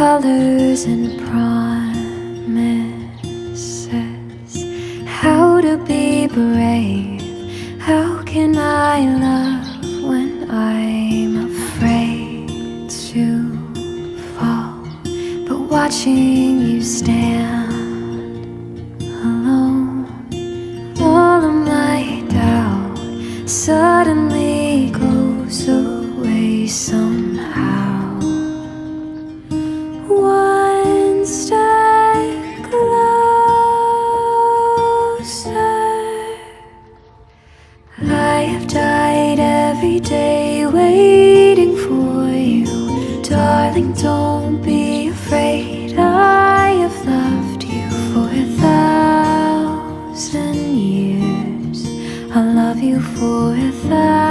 colors and promises. How to be brave? How can I love when I'm afraid to fall? But watching you stand alone, all of my doubt suddenly goes away somehow. One step closer. I have died every day waiting for you. Darling, don't be